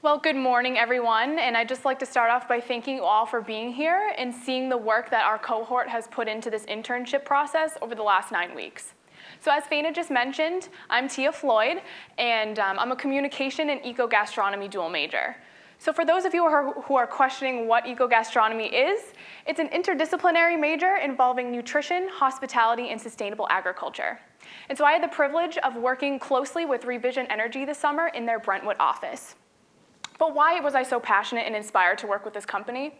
Well, good morning, everyone, and I'd just like to start off by thanking you all for being here and seeing the work that our cohort has put into this internship process over the last 9 weeks. So as Faina just mentioned, I'm Tia Floyd, and I'm a communication and eco-gastronomy dual major. So for those of you who are questioning what eco-gastronomy is, it's an interdisciplinary major involving nutrition, hospitality, and sustainable agriculture. And so I had the privilege of working closely with ReVision Energy this summer in their Brentwood office. But why was I so passionate and inspired to work with this company?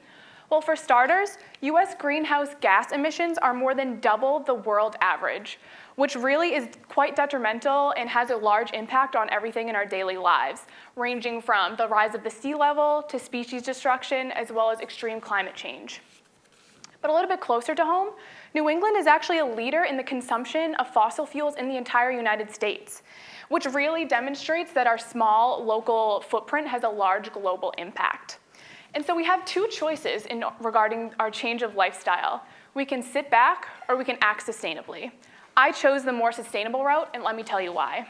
Well, for starters, US greenhouse gas emissions are more than double the world average, which really is quite detrimental and has a large impact on everything in our daily lives, ranging from the rise of the sea level to species destruction, as well as extreme climate change. But a little bit closer to home, New England is actually a leader in the consumption of fossil fuels in the entire United States, which really demonstrates that our small local footprint has a large global impact. And so we have two choices regarding our change of lifestyle. We can sit back or we can act sustainably. I chose the more sustainable route, and let me tell you why.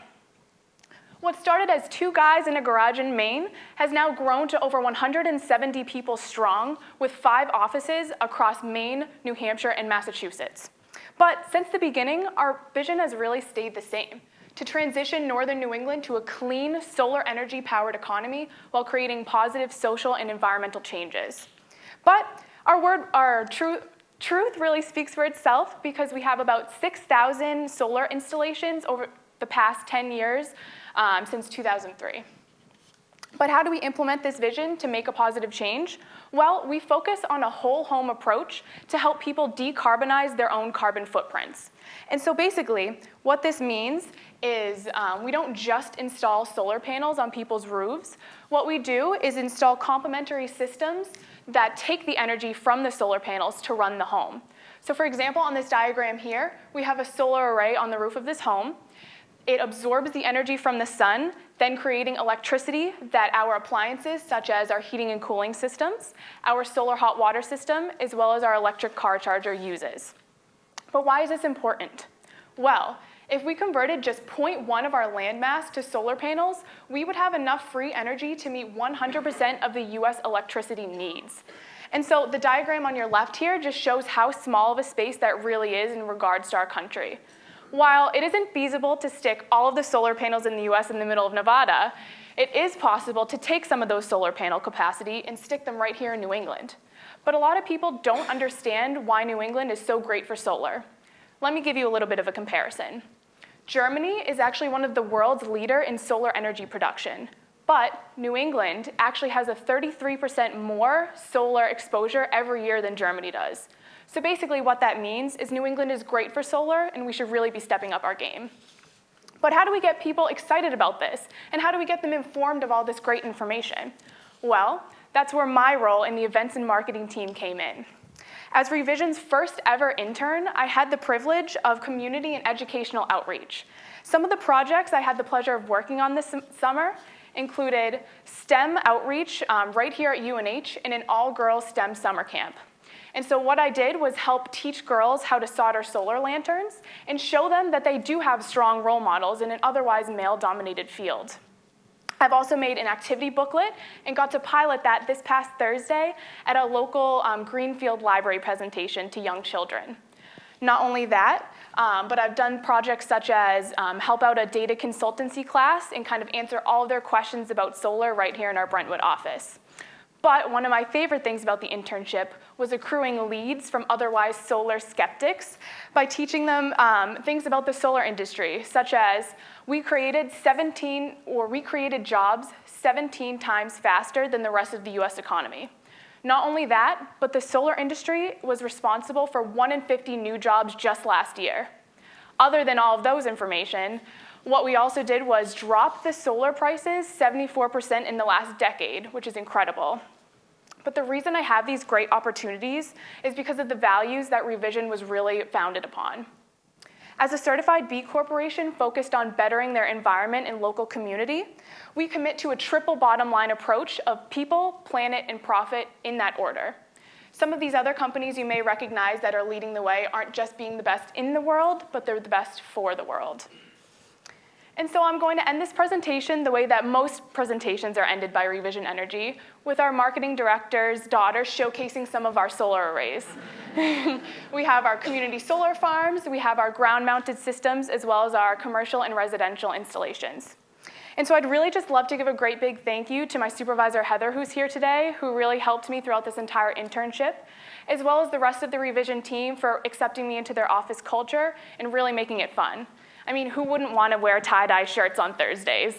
What started as 2 guys in a garage in Maine has now grown to over 170 people strong, with 5 offices across Maine, New Hampshire, and Massachusetts. But since the beginning, our vision has really stayed the same: to transition northern New England to a clean, solar energy-powered economy while creating positive social and environmental changes. But our truth really speaks for itself, because we have about 6,000 solar installations over the past 10 years since 2003. But how do we implement this vision to make a positive change? Well, we focus on a whole home approach to help people decarbonize their own carbon footprints. And so basically, what this means is we don't just install solar panels on people's roofs. What we do is install complementary systems that take the energy from the solar panels to run the home. So for example, on this diagram here, we have a solar array on the roof of this home. It absorbs the energy from the sun, then creating electricity that our appliances, such as our heating and cooling systems, our solar hot water system, as well as our electric car charger uses. But why is this important? Well, if we converted just 0.1 of our land mass to solar panels, we would have enough free energy to meet 100% of the US electricity needs. And so the diagram on your left here just shows how small of a space that really is in regards to our country. While it isn't feasible to stick all of the solar panels in the US in the middle of Nevada, it is possible to take some of those solar panel capacity and stick them right here in New England. But a lot of people don't understand why New England is so great for solar. Let me give you a little bit of a comparison. Germany is actually one of the world's leader in solar energy production, but New England actually has a 33% more solar exposure every year than Germany does. So basically what that means is New England is great for solar, and we should really be stepping up our game. But how do we get people excited about this? And how do we get them informed of all this great information? Well, that's where my role in the events and marketing team came in. As ReVision's first ever intern, I had the privilege of community and educational outreach. Some of the projects I had the pleasure of working on this summer included STEM outreach right here at UNH in an all-girls STEM summer camp. And so what I did was help teach girls how to solder solar lanterns and show them that they do have strong role models in an otherwise male-dominated field. I've also made an activity booklet and got to pilot that this past Thursday at a local Greenfield library presentation to young children. Not only that, but I've done projects such as help out a data consultancy class and kind of answer all of their questions about solar right here in our Brentwood office. But one of my favorite things about the internship was accruing leads from otherwise solar skeptics by teaching them things about the solar industry, such as we created jobs 17 times faster than the rest of the US economy. Not only that, but the solar industry was responsible for 1 in 50 new jobs just last year. Other than all of those information, what we also did was drop the solar prices 74% in the last decade, which is incredible. But the reason I have these great opportunities is because of the values that ReVision was really founded upon. As a certified B Corporation focused on bettering their environment and local community, we commit to a triple bottom line approach of people, planet, and profit in that order. Some of these other companies you may recognize that are leading the way aren't just being the best in the world, but they're the best for the world. And so I'm going to end this presentation the way that most presentations are ended by ReVision Energy, with our marketing director's daughter showcasing some of our solar arrays. We have our community solar farms, we have our ground-mounted systems, as well as our commercial and residential installations. And so I'd really just love to give a great big thank you to my supervisor, Heather, who's here today, who really helped me throughout this entire internship, as well as the rest of the ReVision team for accepting me into their office culture and really making it fun. I mean, who wouldn't want to wear tie-dye shirts on Thursdays?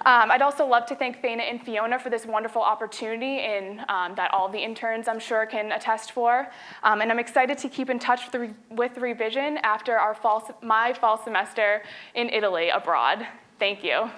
I'd also love to thank Faina and Fiona for this wonderful opportunity that all the interns, I'm sure, can attest for. And I'm excited to keep in touch with ReVision after my fall semester in Italy abroad. Thank you.